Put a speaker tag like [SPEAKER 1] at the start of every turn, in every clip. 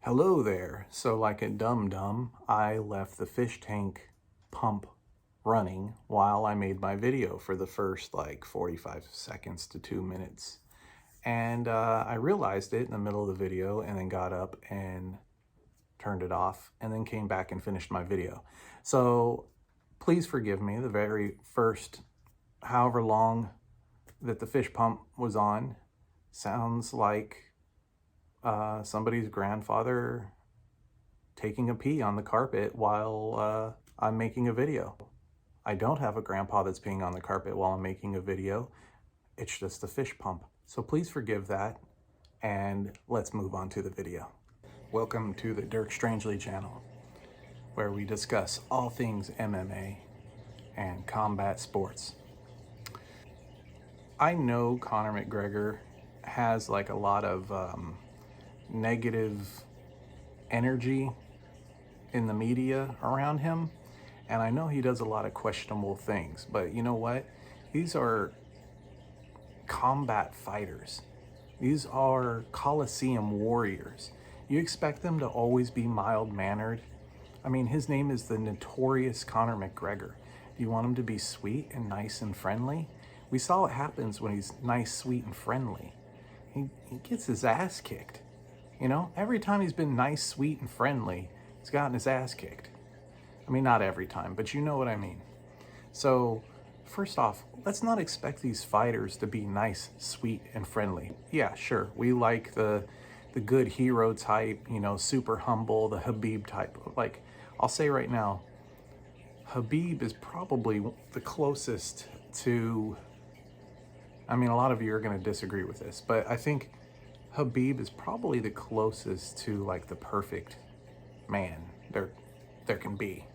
[SPEAKER 1] Hello there. So like a dum-dum, I left the fish tank pump running while I made my video for the first like 45 seconds to 2 minutes. And I realized it in the middle of the video and then got up and turned it off and then came back and finished my video. So please forgive me. The very first however long that the fish pump was on sounds like somebody's grandfather taking a pee on the carpet while I'm making a video. I don't have a grandpa that's peeing on the carpet while I'm making a video. It's just a fish pump. So please forgive that, and let's move on to the video. Welcome to the Dirk Strangely channel, where we discuss all things MMA and combat sports. I know Conor McGregor has like a lot of negative energy in the media around him, and I know he does a lot of questionable things, but you know what? These are combat fighters. These are Coliseum warriors. You expect them to always be mild-mannered? I mean, his name is the notorious Conor McGregor. Do you want him to be sweet and nice and friendly? We saw what happens when he's nice, sweet, and friendly. He gets his ass kicked. You know, every time he's been nice, sweet, and friendly, he's gotten his ass kicked. I mean, not every time, but you know what I mean. So, first off, let's not expect these fighters to be nice, sweet, and friendly. Yeah, sure, we like the good hero type, you know, super humble, the Khabib type. Like, I'll say right now, Khabib is probably the closest to, I mean, a lot of you are going to disagree with this, but I think Khabib is probably the closest to like the perfect man there can be.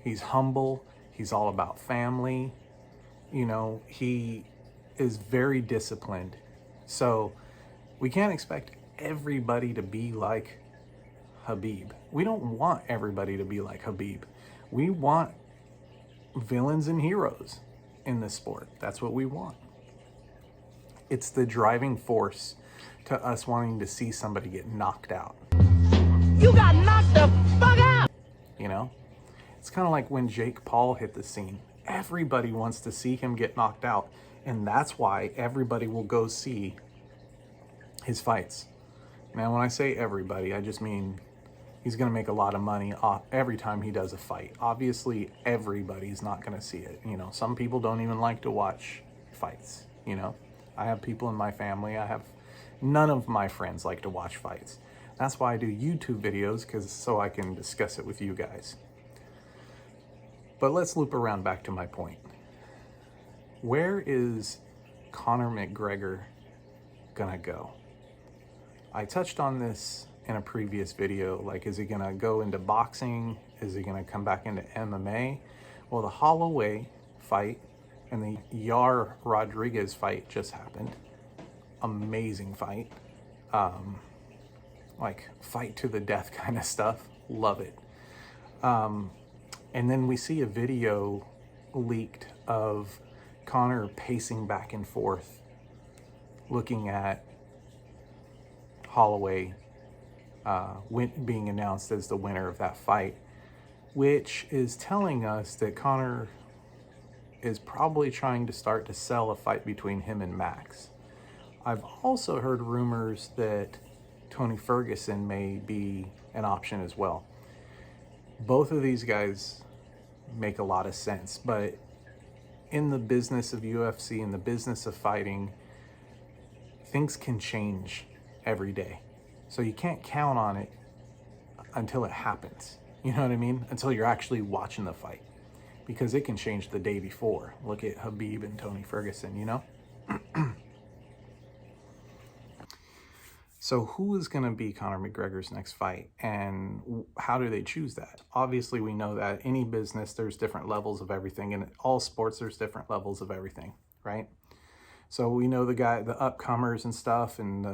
[SPEAKER 1] He's humble, he's all about family, you know, he is very disciplined. So we can't expect everybody to be like Khabib. We don't want everybody to be like Khabib. We want villains and heroes in this sport. That's what we want. It's the driving force to us wanting to see somebody get knocked out.
[SPEAKER 2] You got knocked the fuck out!
[SPEAKER 1] You know? It's kind of like when Jake Paul hit the scene. Everybody wants to see him get knocked out, and that's why everybody will go see his fights. Now, when I say everybody, I just mean he's going to make a lot of money off every time he does a fight. Obviously, everybody's not going to see it. You know, some people don't even like to watch fights, you know? I have people in my family, none of my friends like to watch fights. That's why I do YouTube videos, so I can discuss it with you guys. But let's loop around back to my point. Where is Conor McGregor gonna go? I touched on this in a previous video. Like, is he gonna go into boxing? Is he gonna come back into MMA? Well, the Holloway fight and the Yar Rodriguez fight just happened. Amazing fight. Like fight to the death kind of stuff. Love it. And then we see a video leaked of Conor pacing back and forth, looking at Holloway being announced as the winner of that fight, which is telling us that Conor is probably trying to start to sell a fight between him and Max. I've also heard rumors that Tony Ferguson may be an option as well. Both of these guys make a lot of sense, but in the business of UFC, in the business of fighting, things can change every day. So you can't count on it until it happens. You know what I mean? Until you're actually watching the fight. Because it can change the day before. Look at Khabib and Tony Ferguson, you know? So who is going to be Conor McGregor's next fight, and how do they choose that? Obviously, we know that any business, there's different levels of everything. In all sports, there's different levels of everything, right? So we know the upcomers and stuff, and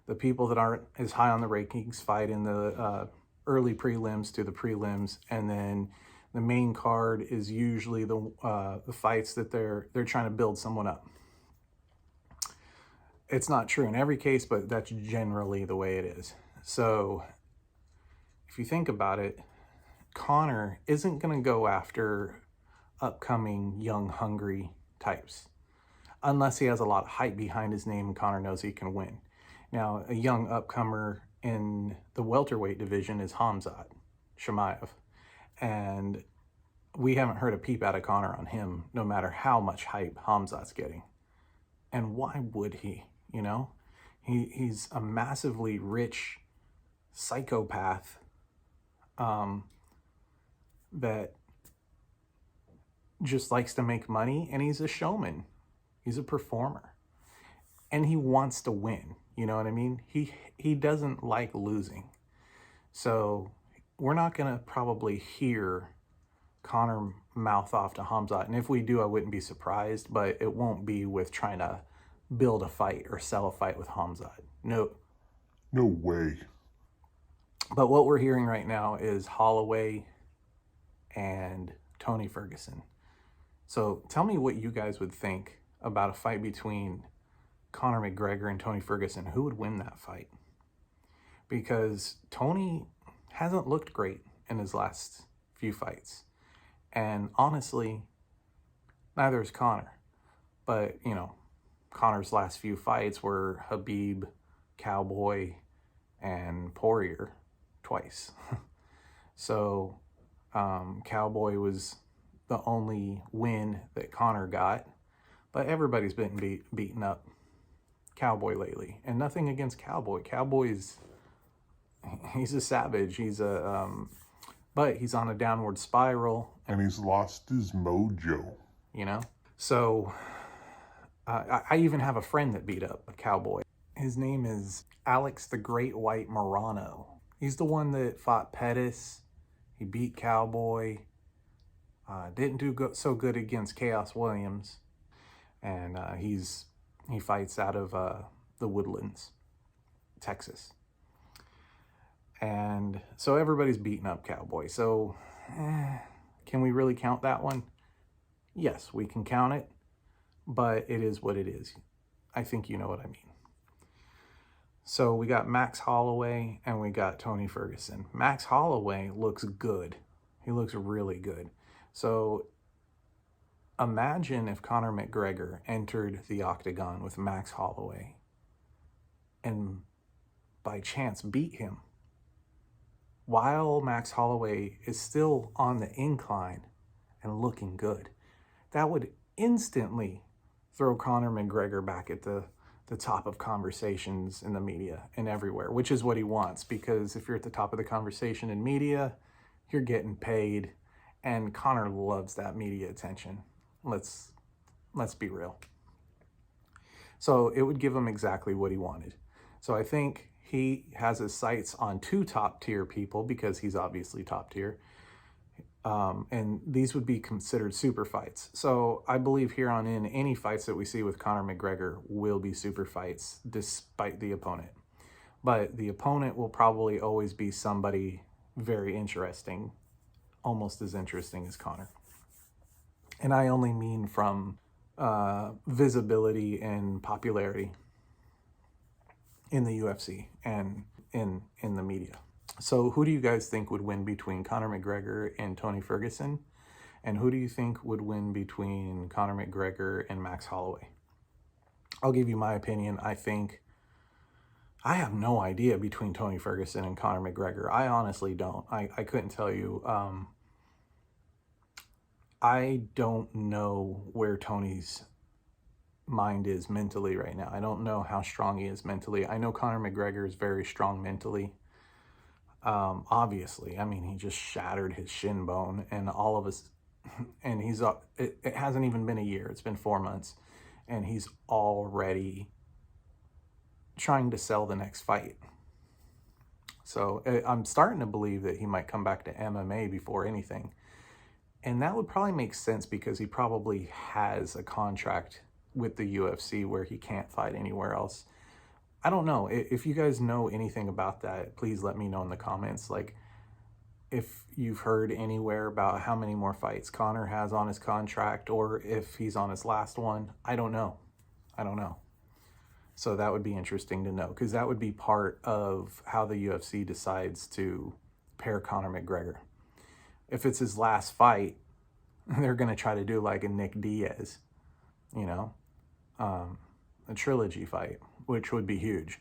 [SPEAKER 1] the people that aren't as high on the rankings fight in the early prelims to the prelims, and then the main card is usually the fights that they're trying to build someone up. It's not true in every case, but that's generally the way it is. So if you think about it, Conor isn't going to go after upcoming young, hungry types unless he has a lot of hype behind his name and Conor knows he can win. Now, a young upcomer in the welterweight division is Khamzat Chimaev, and we haven't heard a peep out of Conor on him, no matter how much hype Khamzat's getting. And why would he? You know, he's a massively rich psychopath that just likes to make money, and he's a showman. He's a performer, and he wants to win. You know what I mean? He doesn't like losing. So we're not going to probably hear Conor mouth off to Khamzat. And if we do, I wouldn't be surprised, but it won't be with trying to build a fight or sell a fight with Khamzat. No.
[SPEAKER 3] No way.
[SPEAKER 1] But what we're hearing right now is Holloway and Tony Ferguson. So tell me what you guys would think about a fight between Conor McGregor and Tony Ferguson. Who would win that fight? Because Tony hasn't looked great in his last few fights. And honestly, neither is Conor. But, you know, Conor's last few fights were Khabib, Cowboy, and Poirier twice. So Cowboy was the only win that Conor got. But everybody's been beaten up Cowboy lately. And nothing against Cowboy. He's a savage. But he's on a downward spiral.
[SPEAKER 3] And he's lost his mojo.
[SPEAKER 1] You know? So I even have a friend that beat up a Cowboy. His name is Alex the Great White Morano. He's the one that fought Pettis. He beat Cowboy. Didn't do so good against Chaos Williams. And he fights out of the Woodlands, Texas. And so everybody's beating up Cowboy. So can we really count that one? Yes, we can count it, but it is what it is. I think you know what I mean. So we got Max Holloway and we got Tony Ferguson. Max Holloway looks good. He looks really good. So imagine if Conor McGregor entered the octagon with Max Holloway and by chance beat him while Max Holloway is still on the incline and looking good. That would instantly throw Conor McGregor back at the top of conversations in the media and everywhere, which is what he wants, because if you're at the top of the conversation in media, you're getting paid, and Conor loves that media attention. Let's be real. So it would give him exactly what he wanted. So I think he has his sights on two top tier people because he's obviously top tier. And these would be considered super fights. So I believe here on in, any fights that we see with Conor McGregor will be super fights despite the opponent. But the opponent will probably always be somebody very interesting, almost as interesting as Conor. And I only mean from visibility and popularity in the UFC and in the media. So who do you guys think would win between Conor McGregor and Tony Ferguson? And who do you think would win between Conor McGregor and Max Holloway? I'll give you my opinion. I have no idea between Tony Ferguson and Conor McGregor. I honestly don't. I couldn't tell you. I don't know where Tony's mind is mentally right now. I don't know how strong he is mentally. I know Conor McGregor is very strong mentally. Obviously, I mean, he just shattered his shin bone, and all of us, and it hasn't even been a year. It's been 4 months, and he's already trying to sell the next fight. So I'm starting to believe that he might come back to MMA before anything. And that would probably make sense because he probably has a contract with the UFC where he can't fight anywhere else. I don't know. If you guys know anything about that, please let me know in the comments. Like, if you've heard anywhere about how many more fights Conor has on his contract, or if he's on his last one. I don't know. So that would be interesting to know, because that would be part of how the UFC decides to pair Conor McGregor. If it's his last fight, they're going to try to do like a Nick Diaz, you know, a trilogy fight, which would be huge.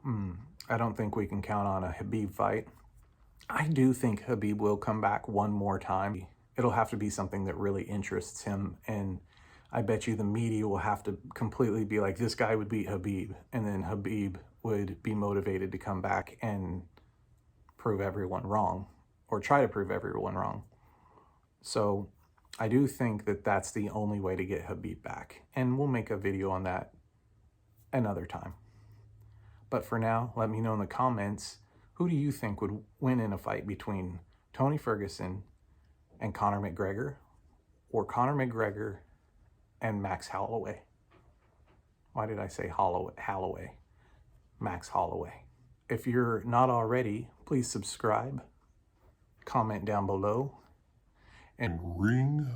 [SPEAKER 1] I don't think we can count on a Khabib fight. I do think Khabib will come back one more time. It'll have to be something that really interests him, and I bet you the media will have to completely be like, this guy would beat Khabib, and then Khabib would be motivated to come back and prove everyone wrong, or try to prove everyone wrong. So I do think that that's the only way to get Khabib back, and we'll make a video on that another time. But for now, let me know in the comments, who do you think would win in a fight between Tony Ferguson and Conor McGregor, or Conor McGregor and Max Holloway? Why did I say Holloway? Max Holloway. If you're not already, please subscribe, comment down below,
[SPEAKER 3] and ring